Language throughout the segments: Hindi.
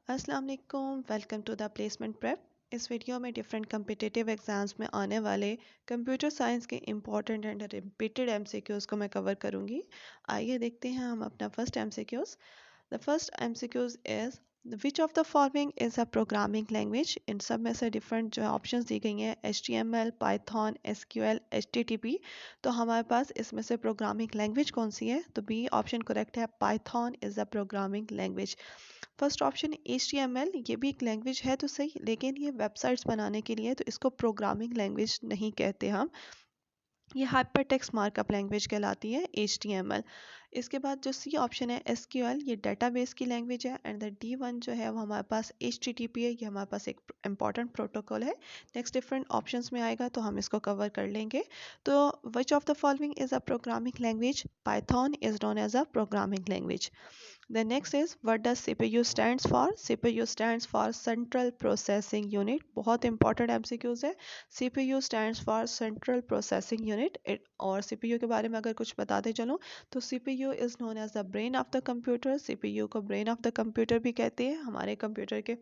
अस्सलाम वालेकुम, welcome to the placement prep. इस वीडियो में डिफरेंट कम्पिटिटिव एग्जाम्स में आने वाले कंप्यूटर साइंस के इंपॉर्टेंट एंड रिपीटेड एमसीक्यूज़ को मैं कवर करूंगी। आइए देखते हैं हम अपना first MCQs. The first MCQs is which of the following is a programming language. इन सब में से डिफरेंट जो ऑप्शंस दी गई हैं HTML, पाइथन, SQL, HTTP। तो हमारे पास इसमें से प्रोग्रामिंग लैंग्वेज कौन सी है? तो बी ऑप्शन करेक्ट है, Python is a programming language. First option HTML, ये भी एक लैंग्वेज है तो सही, लेकिन ये वेबसाइट्स बनाने के लिए, तो इसको प्रोग्रामिंग लैंग्वेज नहीं कहते हम। ये हाइपर टेक्स्ट मार्कअप लैंग्वेज कहलाती है HTML। इसके बाद जो सी ऑप्शन है SQL, ये डेटाबेस की लैंग्वेज है। एंड द D1 जो है वो हमारे पास HTTP है, ये हमारे पास एक इंपॉर्टेंट प्रोटोकॉल है। नेक्स्ट डिफरेंट ऑप्शंस में आएगा तो हम इसको कवर कर लेंगे। तो which of the following is a programming language? Python is known as a programming language. The next is what does CPU stands for? CPU stands for Central Processing Unit. बहुत important MCQs है। CPU stands for Central Processing Unit। और CPU के बारे में अगर कुछ बताते चलो तो CPU is known as the brain of the computer। CPU को brain of the computer भी कहते हैं। हमारे कंप्यूटर के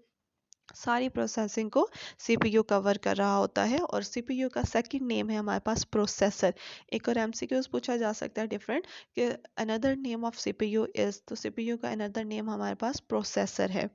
सारी प्रोसेसिंग को CPU कवर कर रहा होता है। और CPU का सेकंड नेम है हमारे पास प्रोसेसर। एक और MCQs पूछा जा सकता है डिफरेंट कि another name of CPU is, तो CPU का अनदर नेम हमारे पास प्रोसेसर है।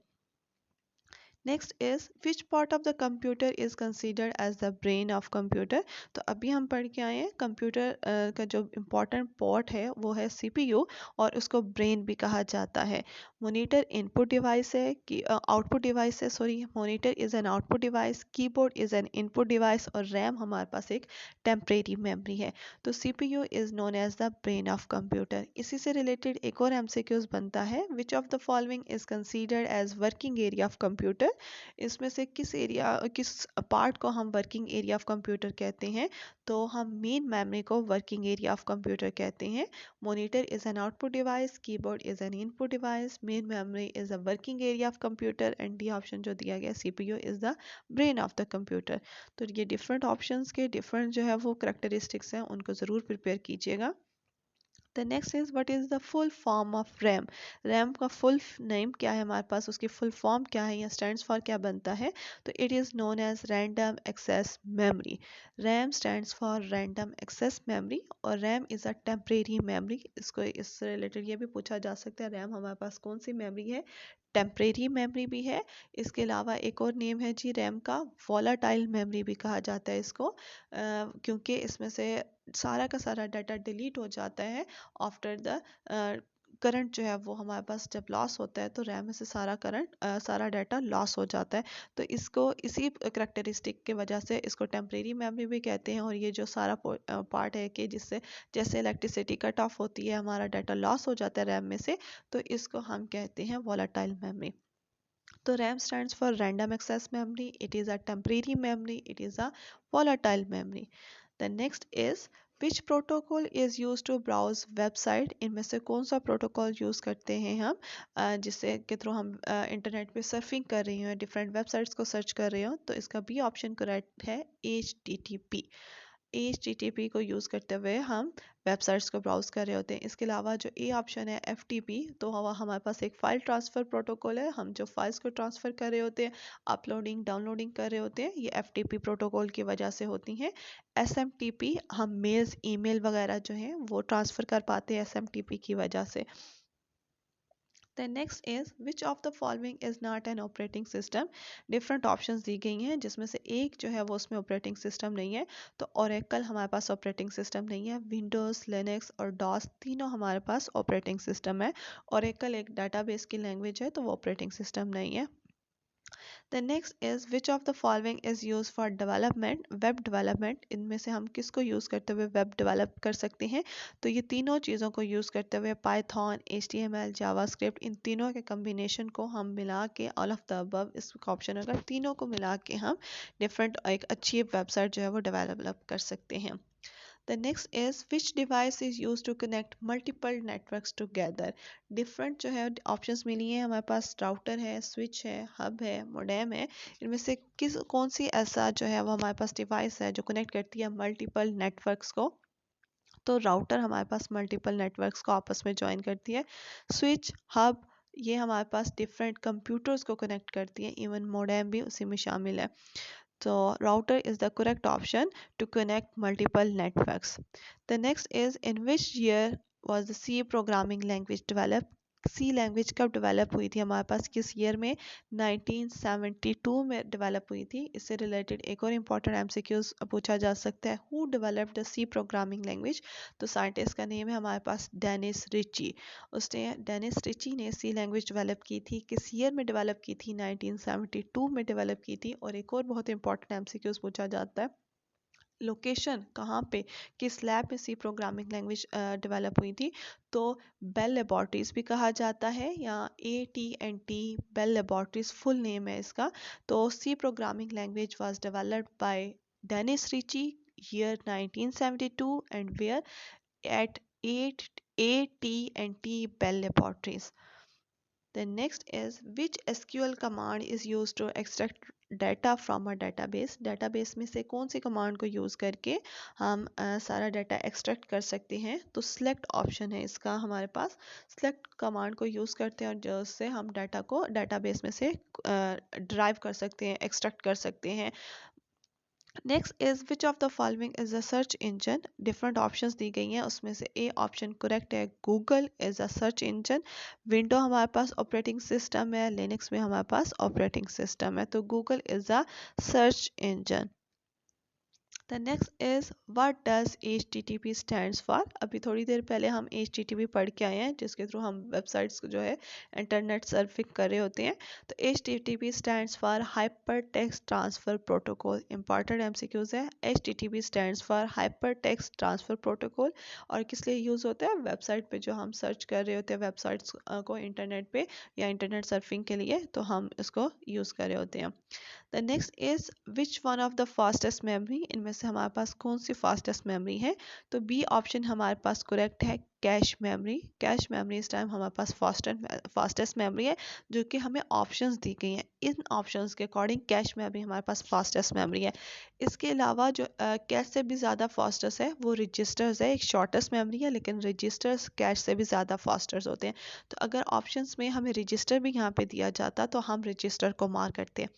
Next is which part of the computer is considered as the brain of computer. तो अभी हम पढ़ के आए हैं कंप्यूटर का जो इम्पोर्टेंट पार्ट है वो है CPU, और उसको ब्रेन भी कहा जाता है। मॉनिटर इनपुट डिवाइस है कि आउटपुट डिवाइस है, sorry, monitor is an output device, keyboard is an input device, और रैम हमारे पास एक टेम्परेरी मेमोरी है। तो CPU is known as the brain of computer. इसी से रिलेटेड एक और MCQs बनता है, which of the following is considered as working area of computer. इसमें से किस एरिया, किस पार्ट को हम वर्किंग एरिया ऑफ कंप्यूटर कहते हैं? तो हम मेन मेमोरी को वर्किंग एरिया ऑफ कंप्यूटर कहते हैं। Monitor is an output device, keyboard is an input device, main memory is a working area of computer, and D option जो दिया गया CPU is the brain of the computer. तो ये डिफरेंट ऑप्शंस के डिफरेंट जो है वो करेक्टरिस्टिक्स हैं, उनको ज़रूर प्रिपेयर कीजिएगा। The next is what is the full form of RAM. RAM का फुल नेम क्या है हमारे पास, उसकी फुल फॉर्म क्या है या स्टैंड्स फॉर क्या बनता है? तो it is known as random access memory. RAM stands for random access memory, और RAM is a temporary memory. इसको इससे रिलेटेड ये भी पूछा जा सकता है, रैम हमारे पास कौन सी मेमोरी है? टेम्परेरी मेमोरी भी है। इसके अलावा एक और नेम है जी रैम का, वॉलाटाइल मेमोरी भी कहा जाता है इसको, क्योंकि इसमें से सारा का सारा डाटा डिलीट हो जाता है आफ्टर द करंट जो है वो हमारे पास जब लॉस होता है, तो रैम में से सारा करंट सारा डाटा लॉस हो जाता है। तो इसको इसी करेक्टरिस्टिक के वजह से इसको टेम्परेरी मेमोरी भी कहते हैं। और ये जो सारा पार्ट है कि जिससे जैसे इलेक्ट्रिसिटी कट ऑफ होती है, हमारा डाटा लॉस हो जाता है रैम में से, तो इसको हम कहते हैं वॉलेटाइल मेमोरी। तो RAM stands for random access memory. It is a temporary memory. It is a volatile memory. The next is which protocol is used to browse website। इनमें से कौन सा प्रोटोकॉल यूज़ करते हैं हम जिससे के थ्रू हम इंटरनेट पे सर्फिंग कर रही हो, डिफरेंट वेबसाइट्स को सर्च कर रहे हो? तो इसका बी ऑप्शन करेक्ट है, HTTP। HTTP को यूज़ करते हुए हम वेबसाइट्स को ब्राउज कर रहे होते हैं। इसके अलावा जो ए ऑप्शन है FTP, तो हमारे पास एक फ़ाइल ट्रांसफ़र प्रोटोकॉल है। हम जो फाइल्स को ट्रांसफ़र कर रहे होते हैं, अपलोडिंग डाउनलोडिंग कर रहे होते हैं, ये FTP प्रोटोकॉल की वजह से होती हैं। SMTP, हम मेल्स ईमेल वगैरह जो हैं वो ट्रांसफ़र कर पाते हैं SMTP की वजह से। The next is which of the following is not an operating system। Different options दी गई हैं जिसमें से एक जो है वो उसमें ऑपरेटिंग सिस्टम नहीं है। तो ओरेकल हमारे पास ऑपरेटिंग सिस्टम नहीं है। विंडोज़, लिनक्स और डॉस तीनों हमारे पास ऑपरेटिंग सिस्टम है। ओरेकल एक डाटाबेस की लैंग्वेज है, तो वो ऑपरेटिंग सिस्टम नहीं है। The next is which of the following is used for development, web development। इनमें से हम किसको यूज़ करते हुए वेब डेवलप कर सकते हैं? तो ये तीनों चीज़ों को यूज़ करते हुए पाइथन, HTML, जावास्क्रिप्ट, इन तीनों के कम्बिनेशन को हम मिला के ऑल ऑफ द अबव इसका ऑप्शन, अगर तीनों को मिला के हम डिफरेंट एक अच्छी वेबसाइट जो है वो डेवलप कर सकते हैं। The next is which device is used to connect multiple networks together। Different जो है ऑप्शंस मिली हैं हमारे पास, राउटर है, स्विच है, हब है, मोडेम है। इनमें से कौन सी ऐसा जो है वो हमारे पास डिवाइस है जो कनेक्ट करती है मल्टीपल नेटवर्क्स को? तो राउटर हमारे पास मल्टीपल नेटवर्क्स को आपस में ज्वाइन करती है। स्विच, हब, ये हमारे पास डिफरेंट कंप्यूटर्स को कनेक्ट करती है, इवन मोडेम भी उसी में शामिल है। So router is the correct option to connect multiple networks. The next is, in which year was the C programming language developed? C language कब डेवलप हुई थी हमारे पास, किस ईयर में? 1972 में डेवलप हुई थी। इससे रिलेटेड एक और इम्पॉर्टेंट एमसीक्यूज पूछा जा सकता है, who developed the C programming language? तो साइंटिस्ट का नेम है हमारे पास डेनिस रिची। उसने डेनिस रिची ने सी लैंग्वेज डेवलप की थी, किस ईयर में डेवलप की थी? 1972 में डेवलप की थी। और एक और बहुत इंपॉर्टेंट एमसीक्यूज पूछा जाता है, लोकेशन कहाँ पे, किस लैब में सी प्रोग्रामिंग लैंग्वेज डेवलप हुई थी? तो बेल लेबोरेटरीज भी कहा जाता है, या AT&T Bell laboratories full name है इसका। तो C programming language was developed by Dennis Ritchie, year 1972, and where? At 8 AT&T Bell laboratories. The next is, which SQL command is used to extract data from a database? database में से कौन सी कमांड को यूज़ करके हम सारा डाटा एक्सट्रैक्ट कर सकते हैं? तो सिलेक्ट ऑप्शन है इसका हमारे पास। सिलेक्ट कमांड को यूज़ करते हैं और जिससे हम डाटा को डाटाबेस में से ड्राइव कर सकते हैं, एक्सट्रैक्ट कर सकते हैं। Next is, which of the following is a search engine? Different options दी गई हैं, उसमें से ए ऑप्शन करेक्ट है, Google is a search engine. Window हमारे पास ऑपरेटिंग सिस्टम है, लिनक्स में हमारे पास ऑपरेटिंग सिस्टम है, तो Google is a search engine. The next is, what does HTTP stands for? अभी थोड़ी देर पहले हम HTTP पढ़ के आए हैं, जिसके थ्रू हम वेबसाइट्स जो है इंटरनेट सर्फिंग कर रहे होते हैं। तो HTTP stands for Hypertext Transfer Protocol। Important MCQs है। HTTP stands for Hypertext Transfer Protocol। और किस लिए यूज़ होता है? वेबसाइट पे जो हम सर्च कर रहे होते हैं वेबसाइट्स को इंटरनेट पे या इंटरनेट सर्फिंग के लिए, तो हम इसको यूज़ कर रहे होते हैं। The next is, which one of the fastest memory? इनमें से हमारे पास कौन सी फास्टेस्ट मेमोरी है? तो बी ऑप्शन हमारे पास करेक्ट है, कैश मेमोरी। कैश मेमोरी इस टाइम हमारे पास फास्टेस्ट मेमोरी है, जो कि हमें ऑप्शंस दी गई हैं। इन ऑप्शंस के अकॉर्डिंग कैश मेमोरी हमारे पास फास्टेस्ट मेमोरी है। इसके अलावा जो कैश से भी ज़्यादा फास्टेस्ट है वो रजिस्टर्स है, एक शॉर्टेस्ट मेमोरी है, लेकिन रजिस्टर्स कैश से भी ज़्यादा फास्टर्स होते हैं। तो अगर ऑप्शंस में हमें रजिस्टर भी यहाँ पे दिया जाता तो हम रजिस्टर को मार्क करते हैं।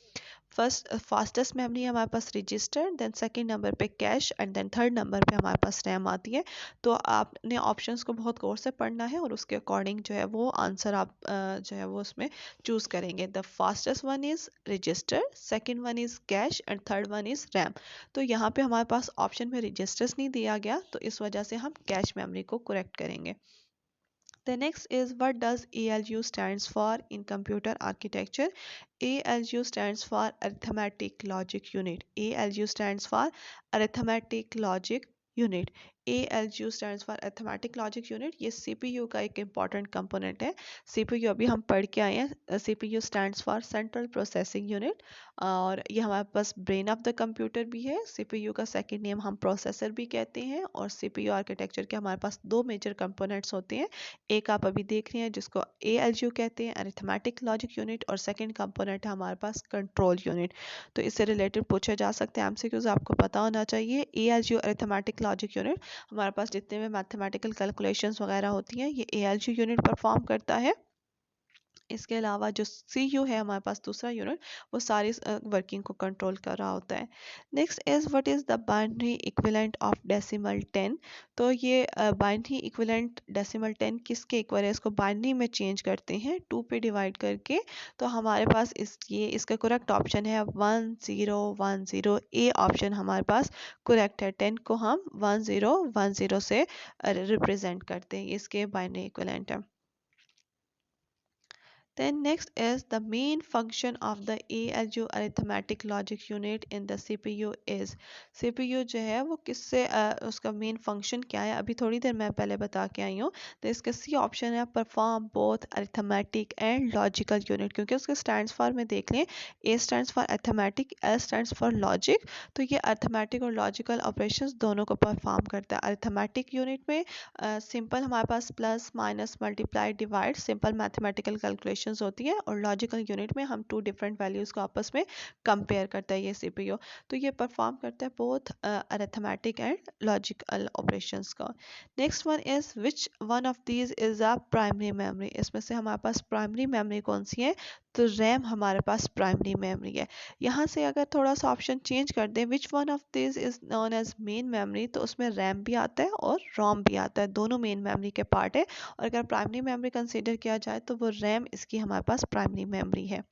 फर्स्ट फास्टेस्ट मेमोरी हमारे पास रजिस्टर, देन सेकंड नंबर पे cache, and then third number पे हमारे पास रैम आती है। तो आपने ऑप्शंस को बहुत गौर से पढ़ना है और उसके अकॉर्डिंग जो है वो आंसर आप जो है वो उसमें चूज़ करेंगे। The fastest one is register, second one is cash, and third one is RAM. तो यहाँ पे हमारे पास ऑप्शन में रजिस्टर्स नहीं दिया गया, तो इस वजह से हम कैश मेमोरी को करेक्ट करेंगे। The next is, what does ALU stands for in computer architecture? ALU stands for Arithmetic Logic Unit. ALU stands for Arithmetic Logic Unit. ALU stands for Arithmetic Logic Unit. ये CPU का एक important component है। CPU अभी हम पढ़ के आए हैं। CPU stands for Central Processing Unit, और ये हमारे पास ब्रेन ऑफ द कंप्यूटर भी है। CPU का सेकंड नेम हम प्रोसेसर भी कहते हैं। और CPU आर्किटेक्चर के हमारे पास दो मेजर कंपोनेंट्स होते हैं। एक आप अभी देख रहे हैं जिसको ALU कहते हैं, अरिथमेटिक लॉजिक यूनिट, और सेकंड कंपोनेंट है हमारे पास कंट्रोल यूनिट। तो इससे रिलेटेड पूछे जा सकते हैं एमसीक्यूज, आपको पता होना चाहिए। ALU अरिथमेटिक लॉजिक यूनिट, हमारे पास जितने भी मैथमेटिकल कैलकुलेशंस वगैरह होती हैं ये ALU यूनिट परफॉर्म करता है। इसके अलावा जो CU है हमारे पास दूसरा यूनिट, वो सारी वर्किंग को कंट्रोल कर रहा होता है। Next is, what is the binary equivalent of decimal 10? तो ये बाइनरी इक्विवेलेंट डेसिमल 10 किसके इक्वल है? इसको बाइनरी में चेंज करते हैं 2 पे डिवाइड करके। तो हमारे पास इसका करेक्ट ऑप्शन है 1010। ए ऑप्शन हमारे पास करेक्ट है। 10 को हम 1010 से रिप्रेजेंट करते हैं, इसके बाइनरी इक्विवेलेंट है। Then next is, the main function of the ALU arithmetic logic unit in the CPU is। CPU जो है वो किससे उसका मेन फंक्शन क्या है? अभी थोड़ी देर मैं पहले बता के आई हूँ। तो इसका सी ऑप्शन है, perform both arithmetic and logical unit, क्योंकि उसके स्टैंड्स फॉर में देख लें, ए stands for arithmetic, L stands for logic. तो ये अरिथमेटिक और लॉजिकल ऑपरेशंस दोनों को परफॉर्म करता है। अरिथमेटिक यूनिट में सिंपल हमारे पास plus minus multiply divide simple mathematical calculation operations होती है और लॉजिकल यूनिट में हम 2 डिफरेंट वैल्यूज़ को आपस में कंपेयर करता है ये सीपीयू। तो ये परफॉर्म करता है both arithmetic and logical operations का। Next one is which one of these is a primary memory. इसमें से हमारे पास प्राइमरी मेमोरी कौन सी है, तो रैम हमारे पास प्राइमरी मेमोरी है। यहाँ से अगर थोड़ा सा ऑप्शन चेंज कर दें, which one of this is known as main memory, तो उसमें रैम भी आता है और रोम भी आता है, दोनों मेन मेमोरी के पार्ट है। और अगर प्राइमरी मेमोरी कंसीडर किया जाए तो वो रैम इसकी हमारे पास प्राइमरी मेमोरी है।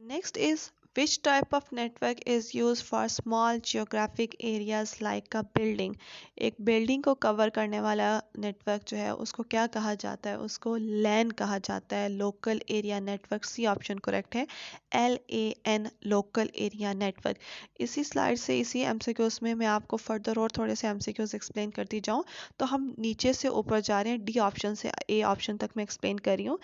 Next is which type of network is used for small geographic areas like a building। एक बिल्डिंग को कवर करने वाला नेटवर्क जो है उसको क्या कहा जाता है, उसको लैन कहा जाता है, local area network. C option correct है, LAN, लोकल एरिया नेटवर्क। इसी स्लाइड से इसी एमसीक्यूज में मैं आपको फर्दर और थोड़े से एमसीक्यूज एक्सप्लेन करती जाऊँ। तो हम नीचे से ऊपर जा रहे हैं, डी ऑप्शन से ए ऑप्शन तक मैं एक्सप्लेन कर रही हूँ।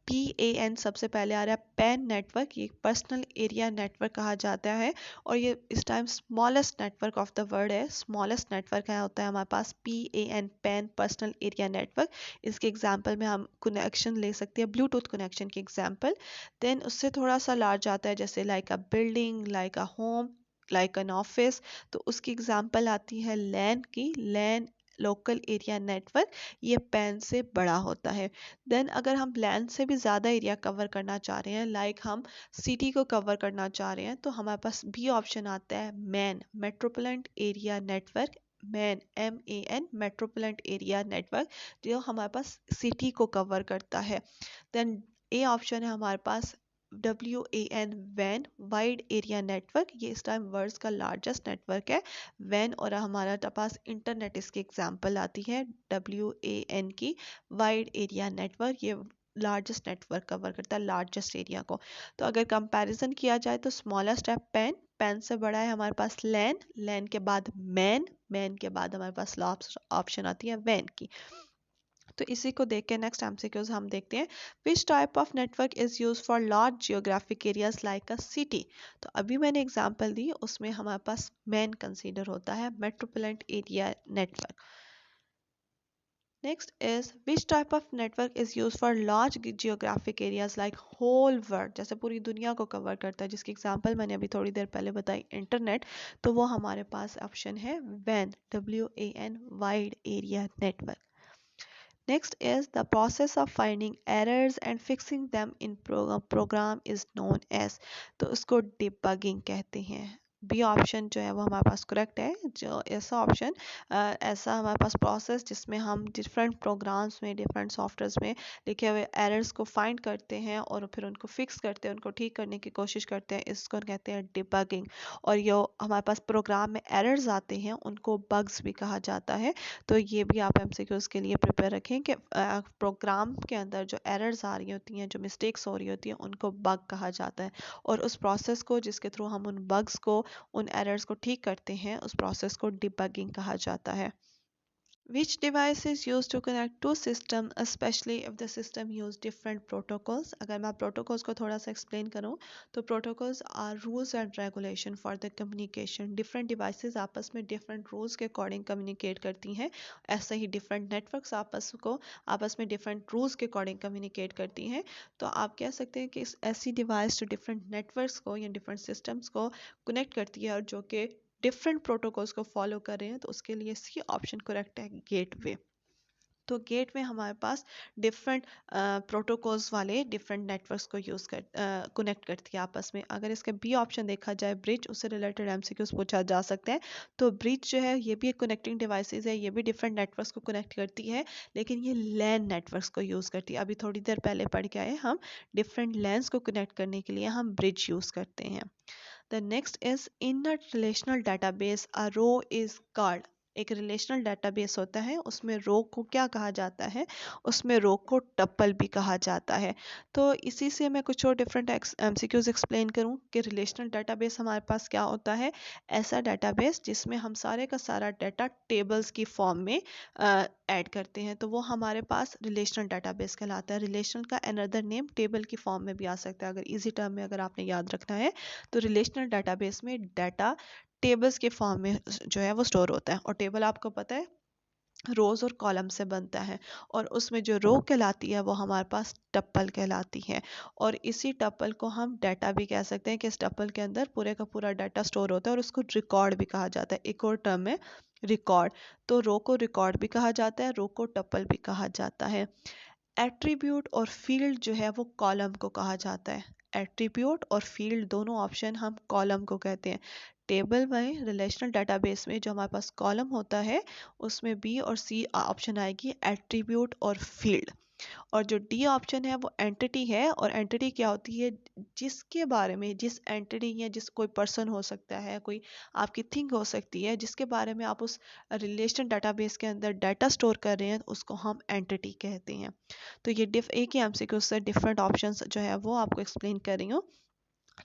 PAN सबसे पहले आ रहा है, पैन नेटवर्क। ये पर्सनल एरिया नेटवर्क कहा जाता है और ये इस time smallest network of the world है। स्मॉलेस्ट नेटवर्क है होता है हमारे पास PAN, pan personal area network. इसके एग्जांपल में हम कनेक्शन ले सकते हैं, ब्लूटूथ कनेक्शन की एग्जांपल। देन उससे थोड़ा सा लार्ज आता है, जैसे like a building, like a home, like an office. तो उसकी एग्जांपल आती है लैन की, लैन लोकल एरिया नेटवर्क। ये पैन से बड़ा होता है। देन अगर हम लैंड से भी ज़्यादा एरिया कवर करना चाह रहे हैं, लाइक हम सिटी को कवर करना चाह रहे हैं, तो हमारे पास बी ऑप्शन आता है, man, metropolitan area network. Man, MAN, metropolitan area network, जो हमारे पास सिटी को कवर करता है। देन ए ऑप्शन है हमारे पास, WAN, वैन, वाइड एरिया नेटवर्क। ये इस टाइम वर्ल्ड का लार्जेस्ट नेटवर्क है वैन, और हमारा पास इंटरनेट इसकी एग्जांपल आती है WAN की, वाइड एरिया नेटवर्क। ये लार्जेस्ट नेटवर्क कवर करता है, लार्जेस्ट एरिया को। तो अगर कंपैरिजन किया जाए तो स्मॉलेस्ट है पैन, पैन से बड़ा है हमारे पास लैन, लैन के बाद मैन, मैन के बाद हमारे पास लास्ट ऑप्शन आती है वैन की। तो इसी को देख के नेक्स्ट एमसीक्यूज हम देखते हैं। Which type of network is use for large geographic areas like a city. तो अभी मैंने एग्जांपल दी, उसमें हमारे पास मैन कंसीडर होता है, metropolitan area network. Next is which type of network is used for large geographic areas like whole world, जैसे पूरी दुनिया को कवर करता है, जिसकी एग्जांपल मैंने अभी थोड़ी देर पहले बताई इंटरनेट। तो वो हमारे पास ऑप्शन है WAN, WAN, wide area network. Next is the process of finding errors and fixing them in program is known as, तो उसको debugging कहते हैं। बी ऑप्शन जो है वो हमारे पास करेक्ट है। जो ऐसा ऑप्शन, ऐसा हमारे पास प्रोसेस जिसमें हम डिफरेंट प्रोग्राम्स में, डिफरेंट सॉफ्टवेयर्स में लिखे हुए एरर्स को फाइंड करते हैं और फिर उनको फिक्स करते हैं, उनको ठीक करने की कोशिश करते हैं, इसको कहते हैं डिबगिंग। और ये हमारे पास प्रोग्राम में एरर्स आते हैं उनको बग्स भी कहा जाता है। तो ये भी आप एमसीक्यूज के लिए प्रिपेयर रखें कि प्रोग्राम के अंदर जो एरर्स आ रही होती हैं, जो मिस्टेक्स हो रही होती हैं, उनको बग कहा जाता है। और उस प्रोसेस को जिसके थ्रू हम उन बग्स को, उन एरर्स को ठीक करते हैं, उस प्रोसेस को डिबगिंग कहा जाता है। Which device is used to connect two systems, especially if the system use different protocols? अगर मैं protocols को थोड़ा सा explain करूँ, तो protocols are rules and regulation for the communication. Different devices आपस में different rules के according communicate करती हैं। ऐसे ही different networks आपस में different rules के according communicate करती हैं। तो आप कह सकते हैं कि इस ऐसी device जो different networks को या different systems को connect करती है और जो कि डिफरेंट प्रोटोकॉल्स को फॉलो कर रहे हैं, तो उसके लिए सी ऑप्शन करेक्ट है, गेटवे। तो गेटवे हमारे पास डिफरेंट प्रोटोकॉल्स वाले डिफरेंट नेटवर्क्स को यूज़ कर कनेक्ट करती है आपस में। अगर इसके बी ऑप्शन देखा जाए, ब्रिज, उससे रिलेटेड एमसीक्यूज पूछा जा सकते हैं। तो ब्रिज जो है ये भी एक कनेक्टिंग डिवाइसेस है, ये भी डिफरेंट नेटवर्क्स को कनेक्ट करती है, लेकिन ये लैन नेटवर्क्स को यूज़ करती है। अभी थोड़ी देर पहले पढ़ के आए हम, डिफरेंट लैन्स को कनेक्ट करने के लिए हम ब्रिज यूज़ करते हैं। The next is in a relational database, a row is called। एक रिलेशनल डेटाबेस होता है, उसमें रो को क्या कहा जाता है, उसमें रो को टपल भी कहा जाता है। तो इसी से मैं कुछ और डिफरेंट एमसीक्यूज एक्सप्लेन करूं कि रिलेशनल डेटाबेस हमारे पास क्या होता है। ऐसा डेटाबेस जिसमें हम सारे का सारा डाटा टेबल्स की फॉर्म में ऐड करते हैं, तो वो हमारे पास रिलेशनल डेटाबेस कहलाता है। रिलेशनल का अनदर नेम टेबल की फॉर्म में भी आ सकता है। अगर इजी टर्म में अगर आपने याद रखना है, तो रिलेशनल डेटाबेस में डाटा टेबल्स के फॉर्म में जो है वो स्टोर होता है। और टेबल आपको पता है रोज और कॉलम से बनता है, और उसमें जो रो कहलाती है वो हमारे पास टप्पल कहलाती है। और इसी टप्पल को हम डाटा भी कह सकते हैं कि इस टप्पल के अंदर पूरे का पूरा डाटा स्टोर होता है, और उसको रिकॉर्ड भी कहा जाता है। एक और टर्म है रिकॉर्ड। तो रो को रिकॉर्ड भी कहा जाता है, रो को टप्पल भी कहा जाता है। एट्रीब्यूट और फील्ड जो है वो कॉलम को कहा जाता है। एट्रीब्यूट और फील्ड दोनों ऑप्शन हम कॉलम को कहते हैं। टेबल में, रिलेशनल डेटाबेस में जो हमारे पास कॉलम होता है उसमें बी और सी ऑप्शन आएगी, एट्रीब्यूट और फील्ड। और जो डी ऑप्शन है वो एंटिटी है, और एंटिटी क्या होती है, जिसके बारे में, जिस एंटिटी या जिस कोई पर्सन हो सकता है, कोई आपकी थिंग हो सकती है, जिसके बारे में आप उस रिलेशन डेटाबेस के अंदर डाटा स्टोर कर रहे हैं, उसको हम एंटिटी कहते हैं। तो ये एक ही एमसीक्यू से डिफरेंट ऑप्शंस जो है वो आपको एक्सप्लेन कर रही हूँ।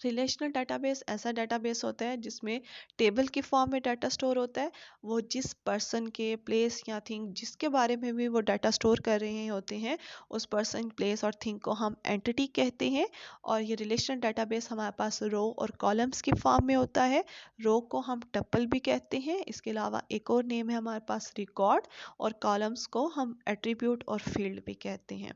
रिलेशनल डेटाबेस ऐसा डेटाबेस होता है जिसमें टेबल की फॉर्म में डाटा स्टोर होता है। वो जिस पर्सन के, प्लेस या थिंग जिसके बारे में भी वो डाटा स्टोर कर रहे होते हैं, उस पर्सन, प्लेस और थिंग को हम एंटिटी कहते हैं। और ये रिलेशनल डेटाबेस हमारे पास रो और कॉलम्स की फॉर्म में होता है। रो को हम टप्पल भी कहते हैं, इसके अलावा एक और नेम है हमारे पास रिकॉर्ड, और कॉलम्स को हम एट्रीब्यूट और फील्ड भी कहते हैं।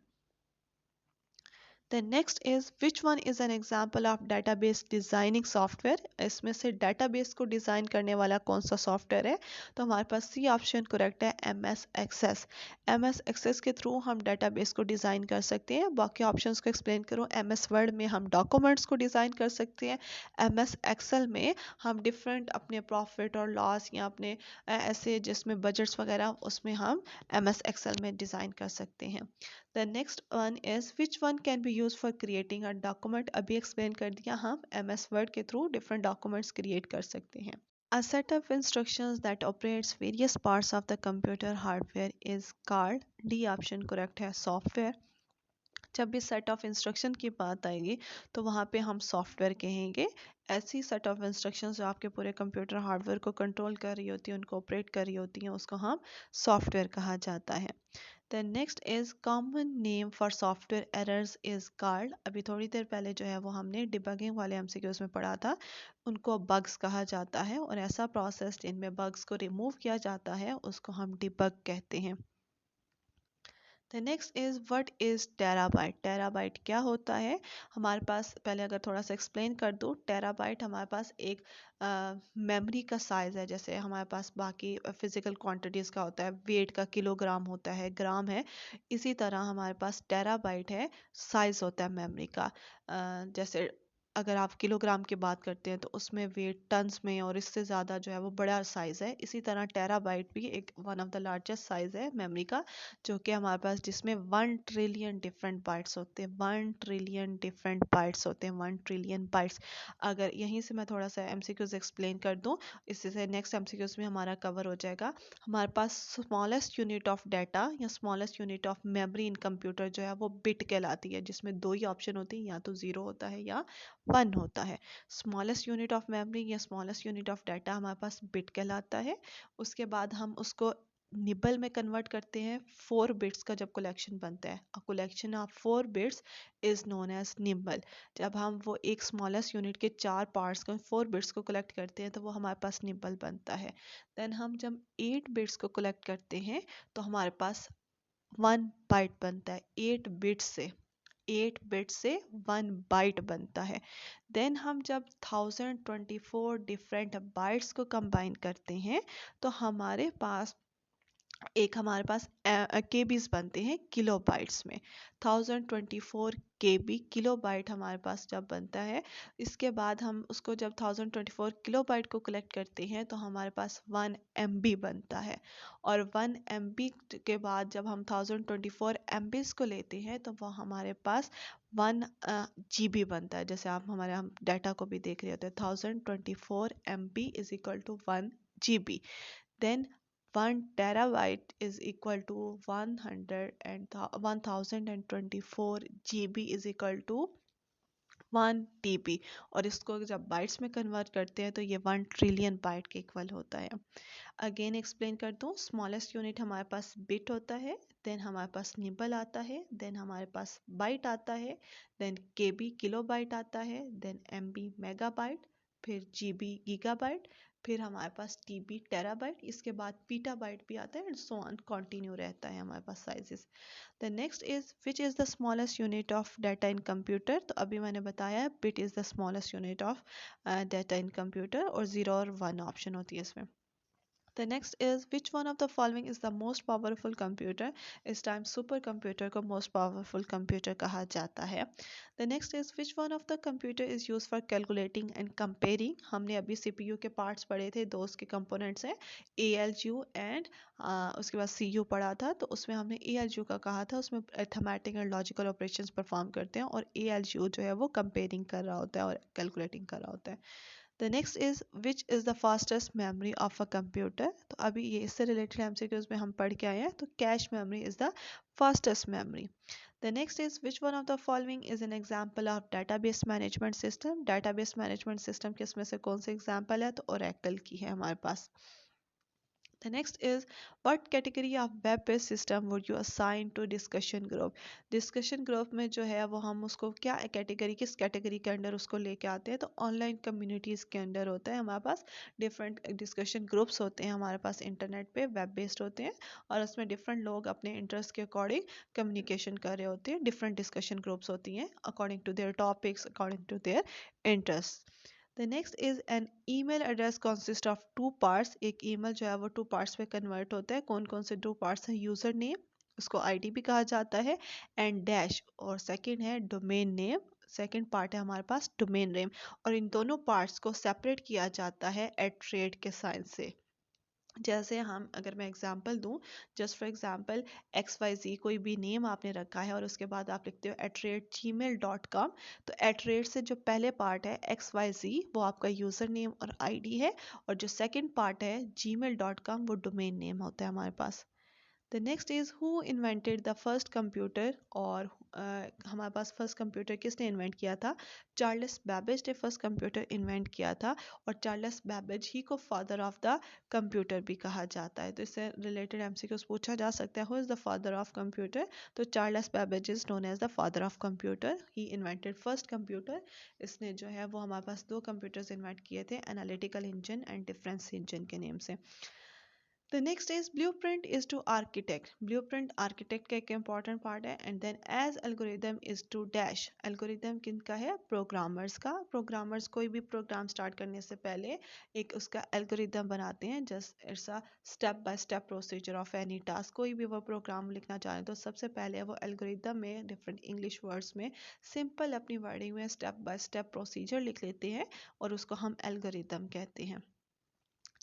Then next is, which one is an example of database designing software? इसमें से database को डिज़ाइन करने वाला कौन सा सॉफ्टवेयर है? तो हमारे पास सी ऑप्शन करेक्ट है, MS Access। MS Access के थ्रू हम database को डिज़ाइन कर सकते हैं। बाकी ऑप्शंस को एक्सप्लेन करूँ, MS Word में हम डॉक्यूमेंट्स को डिज़ाइन कर सकते हैं। MS Excel में हम डिफरेंट अपने प्रॉफिट और लॉस या अपने ऐसे जिसमें बजट्स वगैरह, उसमें हम MS Excel में डिज़ाइन कर सकते हैं। The next one is, which one can be used for creating a document? अभी एक्सप्लेन कर दिया, हम MS Word के थ्रू डिफरेंट डॉक्यूमेंट्स क्रिएट कर सकते हैं। A set of instructions that operates various parts of the computer hardware is called, D option correct है, software। जब भी सेट ऑफ इंस्ट्रक्शन की बात आएगी तो वहाँ पे हम सॉफ्टवेयर कहेंगे। ऐसी सेट ऑफ इंस्ट्रक्शंस जो आपके पूरे कंप्यूटर हार्डवेयर को कंट्रोल कर रही होती है, उनको ऑपरेट कर रही होती हैं, उसको हम सॉफ्टवेयर कहा जाता है। Then next is, common name for software errors is called, अभी थोड़ी देर पहले जो है वो हमने डिबगिंग वाले एमसीक्यूज में पढ़ा था, उनको बग्स कहा जाता है, और ऐसा प्रोसेस जिनमें बग्स को रिमूव किया जाता है उसको हम डिबग कहते हैं। The next is, what is terabyte? Terabyte क्या होता है? हमारे पास, पहले अगर थोड़ा सा एक्सप्लेन कर दूँ, टेराबाइट हमारे पास एक मेमोरी का साइज़ है। जैसे हमारे पास बाकी फिजिकल क्वांटिटीज़ का होता है, वेट का किलोग्राम होता है, ग्राम है, इसी तरह हमारे पास टेराबाइट है, साइज़ होता है मेमोरी का। जैसे अगर आप किलोग्राम की बात करते हैं तो उसमें वेट टन्स में, और इससे ज़्यादा जो है वो बड़ा साइज़ है। इसी तरह टेराबाइट भी एक one of the largest size है मेमोरी का, जो कि हमारे पास, जिसमें 1 ट्रिलियन डिफरेंट बाइट्स होते हैं। 1 ट्रिलियन डिफरेंट बाइट्स होते हैं, 1 ट्रिलियन बाइट्स। अगर यहीं से मैं थोड़ा सा एमसीक्यूज एक्सप्लेन कर दूं, इससे से नेक्स्ट एमसीक्यूज में हमारा कवर हो जाएगा। हमारे पास स्मॉलेस्ट यूनिट ऑफ डाटा या smallest unit of memory in computer जो है वो बिट कहलाती है, जिसमें दो ही ऑप्शन होती है, या तो 0 होता है या 1 होता है। स्मॉलेस्ट यूनिट ऑफ मेमोरी या स्मॉलेस्ट यूनिट ऑफ डाटा हमारे पास बिट कहलाता है। उसके बाद हम उसको निबल में कन्वर्ट करते हैं। 4 बिट्स का जब कलेक्शन बनता है, a collection of 4 bits is known as nibble. जब हम वो एक स्मॉलेस्ट यूनिट के 4 पार्ट्स को, 4 बिट्स को कलेक्ट करते हैं, तो वो हमारे पास निबल बनता है। देन हम जब 8 बिट्स को कलेक्ट करते हैं तो हमारे पास 1 बाइट बनता है। 8 बिट्स से, 8 बिट से 1 बाइट बनता है। देन हम जब 1024 डिफरेंट बाइट्स को कंबाइन करते हैं तो हमारे पास केबीज बनते हैं किलो बाइट्स में। 1024 केबी, किलो बाइट हमारे पास जब बनता है, इसके बाद हम उसको जब 1024 किलो बाइट को कलेक्ट करते हैं तो हमारे पास 1 MB बनता है। और 1 MB के बाद जब हम 1024 MBs को लेते हैं तो वो हमारे पास 1 GB बनता है। जैसे आप हमारे, हम डाटा को भी देख रहे होते हैं, 1024 MB is equal to 1 GB। Then 1 terabyte is equal to 1024 GB is equal to 1 TB। और इसको जब बाइट्स में कन्वर्ट करते हैं तो ये 1 ट्रिलियन बाइट के इक्वल होता है। अगेन एक्सप्लेन कर दूं, स्मॉलेस्ट यूनिट हमारे पास बिट होता है, देन हमारे पास निबल आता है, देन हमारे पास बाइट आता है, देन केबी किलो बाइट आता है, देन MB मेगा बाइट, फिर GB गीगाबाइट, फिर हमारे पास TB टेराबाइट, इसके बाद पीटाबाइट भी आता है एंड सो ऑन कंटिन्यू रहता है हमारे पास sizes. The next is which is the smallest unit of data in computer. तो अभी मैंने बताया bit is the smallest unit of data in computer, और 0 और 1 ऑप्शन होती है इसमें। The next is which one of the following is the most powerful computer? इस टाइम सुपर कंप्यूटर को most powerful computer कहा जाता है। The next is which one of the computer is used for calculating and comparing? हमने अभी CPU के parts पढ़े थे, दो उसके components हैं ALU and उसके बाद CU पढ़ा था, तो उसमें हमने ALU का कहा था, उसमें arithmetic and logical operations perform करते हैं, और ALU जो है वो comparing कर रहा होता है और calculating कर रहा होता है। The next is which is the fastest memory of a computer? तो अभी ये इससे related MCQs में हम पढ़ के आए हैं, तो cache memory is the fastest memory. The next is which one of the following is an example of database management system? Database management system किसमें से कौन से example है? तो Oracle की है हमारे पास। The next is what category of web-based system would you assign to discussion group? Discussion group में जो है वो हम उसको क्या कैटेगरी, किस कैटेगरी के अंडर उसको लेके आते हैं? तो ऑनलाइन कम्युनिटीज़ के अंडर होता है हमारे पास। डिफरेंट डिस्कशन ग्रुप्स होते हैं हमारे पास इंटरनेट पे, वेब बेस्ड होते हैं, और उसमें डिफरेंट लोग अपने इंटरेस्ट के अकॉर्डिंग कम्युनिकेशन कर रहे होते हैं। डिफरेंट डिस्कशन ग्रुप्स होती हैं according to their topics, according to their interest. The next is an email address consist of two parts. एक email जो है वो two parts में convert होता है। कौन कौन से two parts हैं? यूज़र नेम, उसको ID भी कहा जाता है, एंड डैश, और सेकंड है डोमेन नेम। सेकंड पार्ट है हमारे पास डोमेन नेम, और इन दोनों पार्ट्स को सेपरेट किया जाता है @ के साइन से। जैसे हम, अगर मैं एग्जांपल दूं, जस्ट फॉर एग्जांपल XYZ कोई भी नेम आपने रखा है और उसके बाद आप लिखते हो @gmail.com, तो @ से जो पहले पार्ट है XYZ वो आपका यूज़र नेम और ID है, और जो सेकंड पार्ट है gmail.com वो डोमेन नेम होता है हमारे पास। The next is who invented the first computer, और हमारे पास फर्स्ट कंप्यूटर किसने इन्वेंट किया था? चार्ल्स बैबेज ने फर्स्ट कंप्यूटर इन्वेंट किया था, और चार्ल्स बैबेज ही को फादर ऑफ द कंप्यूटर भी कहा जाता है। तो इससे रिलेटेड MCQs पूछा जा सकता है, who is the father of computer? तो Charles Babbage is known as the father of computer, he invented first computer. इसने जो है वो हमारे पास दो कंप्यूटर्स इन्वेंट किए थे, analytical engine and difference engine के नेम से। The next is blueprint is to architect. Blueprint architect का एक important part है, and then as algorithm is to dash. Algorithm किनका है? Programmers का। Programmers कोई भी program start करने से पहले एक उसका algorithm बनाते हैं, just it's a step by step procedure of any task. कोई भी वो program लिखना चाहे तो सबसे पहले वो algorithm में different English words में simple अपनी wording में step by step procedure लिख लेते हैं, और उसको हम algorithm कहते हैं।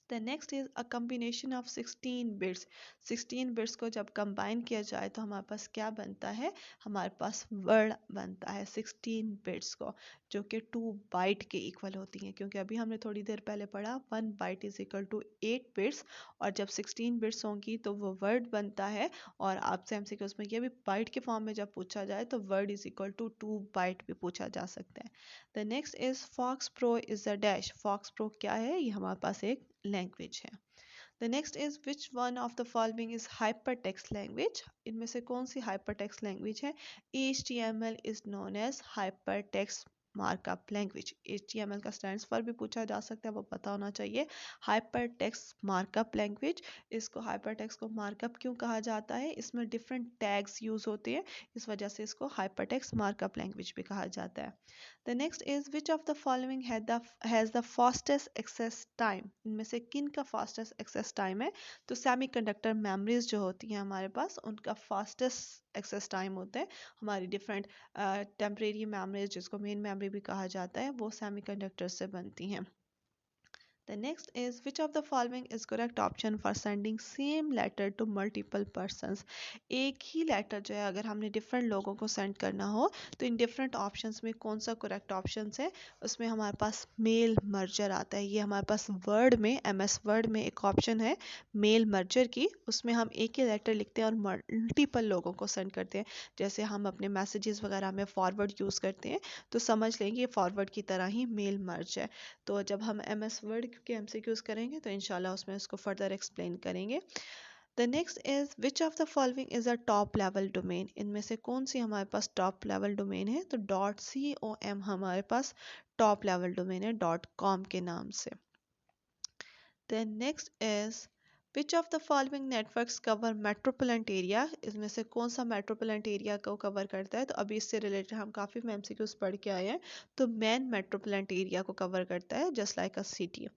The next is a combination of 16 bits. 16 bits को जब combine किया जाए तो हमारे पास क्या बनता है? हमारे पास word बनता है 16 bits को, जो कि 2 byte के equal होती हैं, क्योंकि अभी हमने थोड़ी देर पहले पढ़ा 1 byte is equal to 8 bits, और जब 16 bits होंगी तो वो word बनता है। और आपसे MCQs में ये भी byte के फॉर्म में जब पूछा जाए तो word is equal to 2 byte भी पूछा जा सकता है। The next is Fox Pro is a dash. Fox Pro क्या है? ये हमारे पास एक लैंग्वेज है। The next is which one of the following is hypertext language? इनमें से कौन सी hypertext language है? HTML is known as hypertext markup language. HTML का स्टैंड्स फॉर भी पूछा जा सकता है, वो पता होना चाहिए। हाइपरटेक्स्ट मार्कअप लैंग्वेज, इसको हाइपरटेक्स्ट को मार्कअप क्यों कहा जाता है? इसमें डिफरेंट टैग्स यूज होते हैं, इस वजह से इसको हाइपरटेक्स्ट मार्कअप लैंग्वेज भी कहा जाता है। The next is which of the following has the fastest access time? इनमें से किन का fastest access time है? तो सेमीकंडक्टर मेमोरीज जो होती हैं हमारे पास, उनका fastest access time होता है। हमारी डिफरेंट टेम्परेरी मेमोरीज, जिसको मेन मेमोरी भी कहा जाता है, वो सेमीकंडक्टर से बनती हैं। The next is which of the following is correct option for sending same letter to multiple persons? एक ही लेटर जो है अगर हमने डिफरेंट लोगों को सेंड करना हो तो इन डिफरेंट ऑप्शंस में कौन सा करेक्ट ऑप्शन है? उसमें हमारे पास मेल मर्जर आता है। ये हमारे पास वर्ड में, MS वर्ड में एक ऑप्शन है मेल मर्जर की, उसमें हम एक ही लेटर लिखते हैं और मल्टीपल लोगों को सेंड करते हैं। जैसे हम अपने मैसेजेस वगैरह में फॉरवर्ड यूज़ करते हैं, तो समझ लेंगे ये फॉरवर्ड की तरह ही मेल मर्ज है। तो जब हम MS वर्ड के MCQs करेंगे तो इंशाल्लाह उसमें उसको फर्दर एक्सप्लेन करेंगे। The next is which of the following is a top level domain, इनमें से कौन सी हमारे पास टॉप लेवल डोमेन है, तो .com हमारे पास टॉप लेवल डोमेन है .com के नाम से। Then next is which of the following networks cover metropolitan area, इसमें से कौन सा metropolitan area को कवर करता है, तो अभी इससे रिलेटेड हम काफ़ी MCQs पढ़ के आए हैं, तो main metropolitan area को कवर करता है just like a city।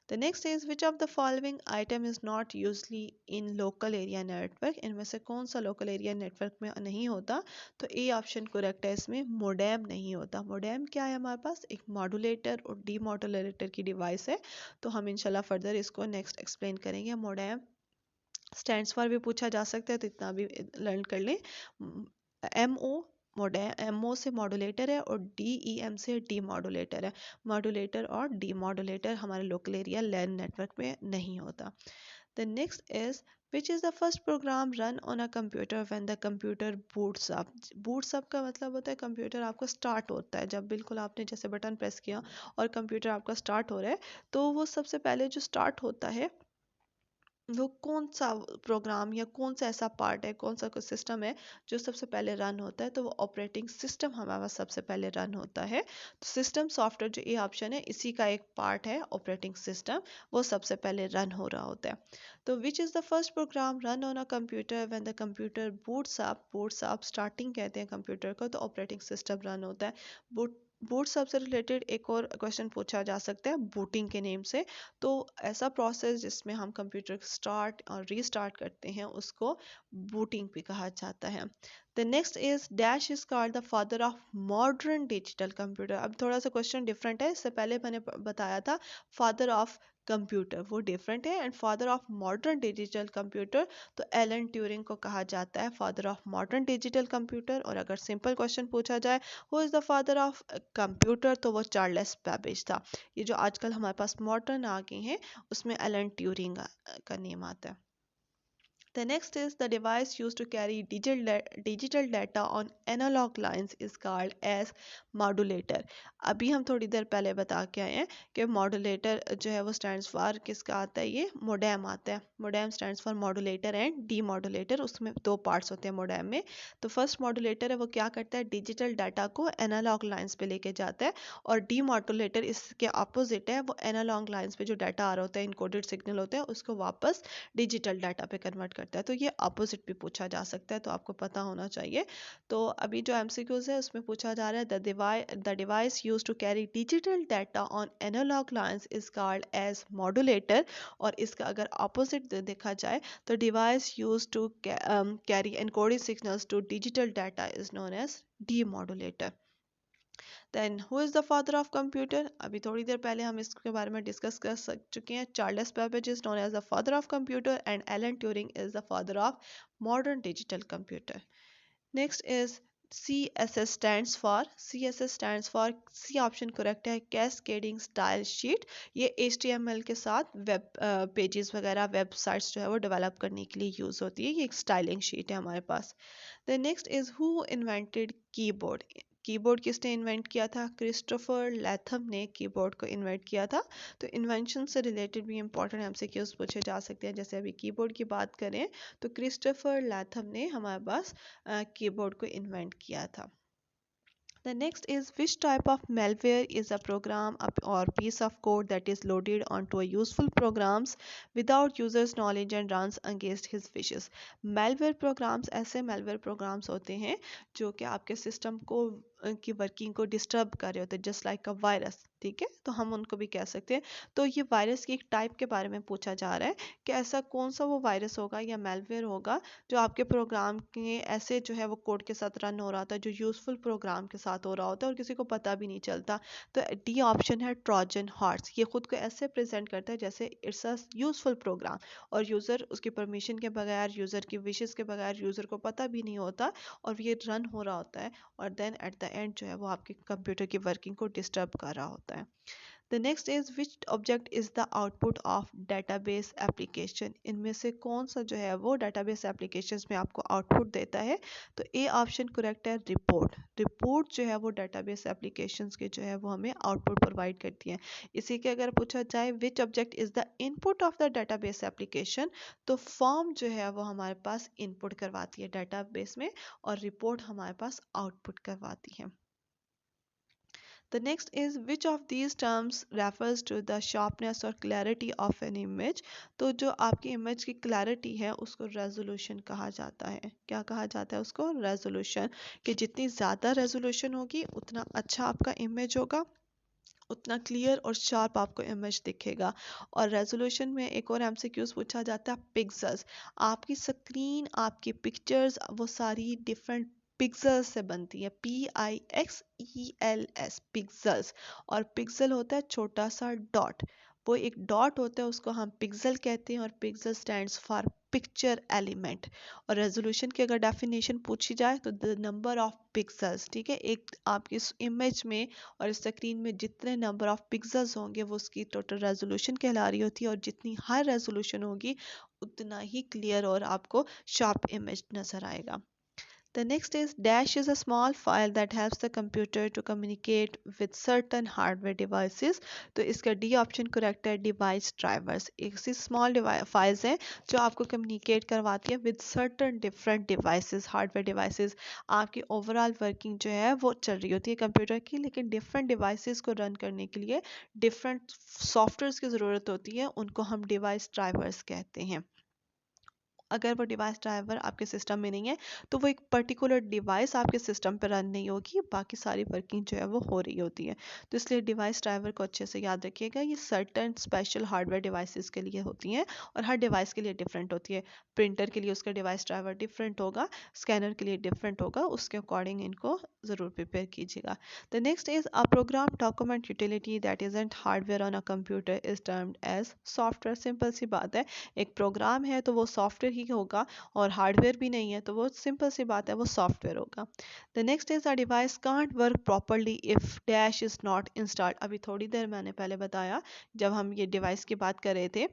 The next is which of the following item is not usually in local area network, इनमें से कौन सा local area network में नहीं होता, तो ए ऑप्शन करेक्ट है, इसमें मोडेम नहीं होता। मोडेम क्या है हमारे पास, एक मॉड्यूलेटर और डीमॉड्यूलेटर की डिवाइस है, तो हम इंशाल्लाह फर्दर इसको नेक्स्ट एक्सप्लेन करेंगे। मोडेम स्टैंड्स फॉर भी पूछा जा सकता है, तो इतना भी लर्न कर लें। M O modem, M O से मॉड्यूलेटर है और डी ई एम से डी मॉड्यूलेटर है। मॉड्यूलेटर और डी मॉड्यूलेटर हमारे लोकल एरिया लैन नेटवर्क में नहीं होता। The next is which is the first program run on a computer when the computer boots up. Boots up का मतलब होता है कंप्यूटर आपका स्टार्ट होता है, जब बिल्कुल आपने जैसे बटन प्रेस किया और कंप्यूटर आपका स्टार्ट हो रहा है, तो वो सबसे पहले जो स्टार्ट होता है वो कौन सा प्रोग्राम या कौन सा ऐसा पार्ट है, कौन सा कोई सिस्टम है जो सबसे पहले रन होता है, तो वो ऑपरेटिंग सिस्टम हमारा सबसे पहले रन होता है। तो सिस्टम सॉफ्टवेयर जो ये ऑप्शन है इसी का एक पार्ट है, ऑपरेटिंग सिस्टम, वो सबसे पहले रन हो रहा होता है। तो विच is the first program run on a computer when the computer boots up starting कहते हैं कंप्यूटर को, तो ऑपरेटिंग सिस्टम रन होता है। बूट्स अप से रिलेटेड एक और क्वेश्चन पूछा जा सकता है बूटिंग के नेम से, तो ऐसा प्रोसेस जिसमें हम कंप्यूटर स्टार्ट और रीस्टार्ट करते हैं उसको बूटिंग भी कहा जाता है। The next is dash is called the father of modern digital computer. अब थोड़ा सा क्वेश्चन डिफरेंट है, इससे पहले मैंने बताया था फादर ऑफ कंप्यूटर, वो डिफरेंट है, and father of modern digital computer तो एलन ट्यूरिंग को कहा जाता है father of modern digital computer. और अगर सिंपल क्वेश्चन पूछा जाए who is the father of computer, तो वो चार्ल्स बेबेज था। ये जो आजकल हमारे पास मॉडर्न आ गए हैं उसमें एलन ट्यूरिंग का नेम आता है। The next is the device used to carry digital data on analog lines is called as modulator। अभी हम थोड़ी देर पहले बता के आए हैं कि मॉड्यूलेटर जो है वो स्टैंड्स फॉर किसका आता है, ये मोडेम आता है। Modem stands for modulator and D modulator, उसमें दो पार्ट्स होते हैं मोडेम में। तो फर्स्ट मॉड्यूलेटर है वो क्या करता है, डिजिटल डाटा को एनालॉग लाइन्स पे लेके जाता है, और डी मॉड्यूलेटर इसके अपोजिट है, वो एनालॉग लाइन्स पे जो डाटा आ रहा होता है, इनकोडेड सिग्नल होता है, उसको वापस डिजिटल डाटा पे कन्वर्ट करता है। तो ये अपोजिट भी पूछा जा सकता है, तो आपको पता होना चाहिए। तो अभी जो एमसीक्यूज है उसमें पूछा जा रहा है the device used to carry digital data on analog lines is called as modulator, और इसका अगर अपोजिट देखा जाए तो device used to carry encoded signals to digital data is known as demodulator. Then who is the father of computer, अभी थोड़ी देर पहले हम इसके बारे में डिस्कस कर चुके हैं। Charles Babbage is known as the father of computer and Alan Turing is the father of modern digital computer. Next is CSS stands for C option correct है, कैस्केडिंग स्टाइल शीट। ये HTML के साथ वेब पेजेस वगैरह वेबसाइट्स जो है वो डेवलप करने के लिए यूज़ होती है, ये एक स्टाइलिंग शीट है हमारे पास। The next is who invented keyboard. Keyboard किसने इन्वेंट किया था, क्रिस्टोफर लैथम ने कीबोर्ड को इन्वेंट किया था। तो इन्वेंशन से रिलेटेड भी इंपॉर्टेंट एमसीक्यूज पूछे जा सकते हैं, जैसे अभी कीबोर्ड की बात करें तो क्रिस्टोफर लैथम ने हमारे पास कीबोर्ड को इन्वेंट किया था। The next is which type of malware is a program or piece of code that is loaded onto a useful programs without user's knowledge and runs against his wishes। malware programs ऐसे malware programs होते हैं जो कि आपके सिस्टम को की वर्किंग को डिस्टर्ब कर रहे होते हैं, जस्ट लाइक अ वायरस, ठीक है, तो हम उनको भी कह सकते हैं। तो ये वायरस की एक टाइप के बारे में पूछा जा रहा है कि ऐसा कौन सा वो वायरस होगा या malware होगा जो आपके प्रोग्राम के ऐसे जो है वो कोड के साथ रन हो रहा था, जो यूजफुल प्रोग्राम के साथ हो रहा होता है और किसी को पता भी नहीं चलता। तो डी ऑप्शन है ट्रोजन हॉर्स, ये खुद को ऐसे प्रेजेंट करता है जैसे इट्स अ यूजफुल प्रोग्राम, और यूज़र उसकी परमिशन के बगैर, यूज़र की विशेस के बगैर, यूज़र को पता भी नहीं होता और ये रन हो रहा होता है, और देन एट द एंड जो है वो आपके कंप्यूटर की वर्किंग को डिस्टर्ब कर रहा होता है। The next is which object is the output of database application, इनमें से कौन सा जो है वो डेटाबेस एप्लीकेशंस में आपको आउटपुट देता है। तो ए ऑप्शन करेक्ट है, रिपोर्ट। रिपोर्ट जो है वो डेटाबेस एप्लीकेशंस के जो है वो हमें आउटपुट प्रोवाइड करती है। इसी के अगर पूछा जाए which object is the input of the database application, तो फॉर्म जो है वो हमारे पास इनपुट करवाती है डेटाबेस में और रिपोर्ट हमारे पास आउटपुट करवाती है। The next is which of these terms refers to the sharpness or clarity of an image। तो जो आपकी इमेज की क्लैरिटी है उसको रेजोल्यूशन कहा जाता है। क्या कहा जाता है उसको? रेजोल्यूशन। कि जितनी ज़्यादा रेजोल्यूशन होगी उतना अच्छा आपका इमेज होगा, उतना क्लियर और शार्प आपको इमेज दिखेगा। और रेजोल्यूशन में एक और एमसीक्यूज पूछा जाता है पिक्सल्स। आपकी स्क्रीन, आपकी पिक्चर्स वो सारी डिफरेंट पिक्सल्स से बनती है, PIXELS, पिक्सल्स। और पिक्सल होता है छोटा सा डॉट, वो एक डॉट होता है उसको हम पिक्सल कहते हैं, और pixel stands for picture element. और रेजोल्यूशन की अगर डेफिनेशन पूछी जाए तो द नंबर ऑफ पिक्सल्स, ठीक है, एक आपकी इमेज में और स्क्रीन में जितने नंबर ऑफ पिक्सल्स होंगे वो उसकी टोटल रेजोल्यूशन कहला रही होती है। और जितनी हाई रेजोल्यूशन होगी उतना ही क्लियर और आपको शार्प इमेज नजर आएगा। The next is dash is a small file that helps the computer to communicate with certain hardware devices। तो इसका डी ऑप्शन करेक्ट है, डिवाइस ड्राइवर्स। ऐसी स्मॉल फाइल्स हैं जो आपको कम्युनिकेट करवाती है with certain different devices, hardware devices. आपकी ओवरऑल वर्किंग जो है वो चल रही होती है कंप्यूटर की, लेकिन डिफरेंट डिवाइसेस को रन करने के लिए डिफरेंट सॉफ्टवेयर्स की ज़रूरत होती है, उनको हम डिवाइस ड्राइवर्स कहते हैं। अगर वो डिवाइस ड्राइवर आपके सिस्टम में नहीं है तो वो एक पर्टिकुलर डिवाइस आपके सिस्टम पर रन नहीं होगी, बाकी सारी वर्किंग जो है वो हो रही होती है। तो इसलिए डिवाइस ड्राइवर को अच्छे से याद रखिएगा, ये सर्टेन स्पेशल हार्डवेयर डिवाइसेस के लिए होती हैं और हर डिवाइस के लिए डिफरेंट होती है। प्रिंटर के लिए उसका डिवाइस ड्राइवर डिफरेंट होगा, स्कैनर के लिए डिफरेंट होगा, उसके अकॉर्डिंग इनको ज़रूर प्रिपेयर कीजिएगा। The next is a program document utility that isn't hardware on a computer is termed as software. Simple सी बात है, एक प्रोग्राम है तो वो सॉफ्टवेयर ही होगा, और हार्डवेयर भी नहीं है तो वो सिंपल सी बात है वो सॉफ्टवेयर होगा। The next is a device can't work properly if dash is not installed. अभी थोड़ी देर मैंने पहले बताया जब हम ये डिवाइस की बात कर रहे थे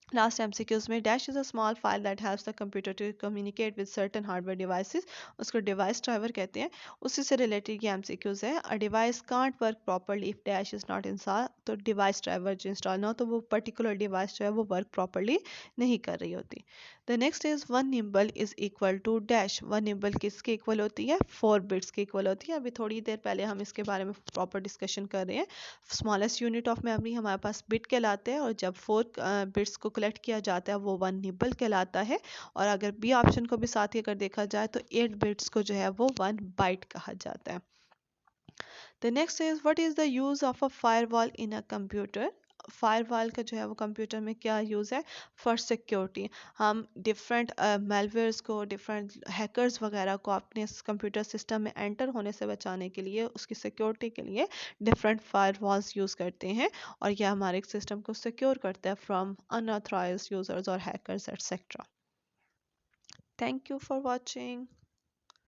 लास्ट एमसीक्यूज में, dash is a small file that helps the computer to communicate with certain hardware devices, उसको डिवाइस ड्राइवर कहते हैं। उसी से रिलेटेड ये एमसीक्यूज है। A device can't work properly if dash is not install, तो डिवाइस ड्राइवर जो इंस्टॉल ना हो तो वो पर्टिकुलर डिवाइस जो है वो वर्क प्रॉपरली नहीं कर रही होती। The next is one nibble is equal to dash. One nibble किसके इक्वल होती है? 4 बिट्स के इक्वल होती है। अभी थोड़ी देर पहले हम इसके बारे में प्रॉपर डिस्कशन कर रहे हैं। स्मॉलेस्ट यूनिट ऑफ मेमोरी हमारे पास बिट कहलाते हैं, और जब 4 बिट्स को कलेक्ट किया जाता है वो वन निबल कहलाता है। और अगर बी ऑप्शन को भी साथ ही अगर देखा जाए तो 8 बिट्स को जो है वो वन बाइट कहा जाता है। The next is what is the use of a firewall in a computer. Firewall का जो है वो कंप्यूटर में क्या यूज़ है? For security. हम डिफरेंट मेलवेयर्स को, डिफरेंट हैकर्स वगैरह को अपने कंप्यूटर सिस्टम में एंटर होने से बचाने के लिए, उसकी सिक्योरिटी के लिए डिफरेंट फायरवॉल्स यूज़ करते हैं, और यह हमारे सिस्टम को सिक्योर करता है फ्रॉम अनऑथराइज्ड यूजर्स और hackers etcetera. Thank you for watching.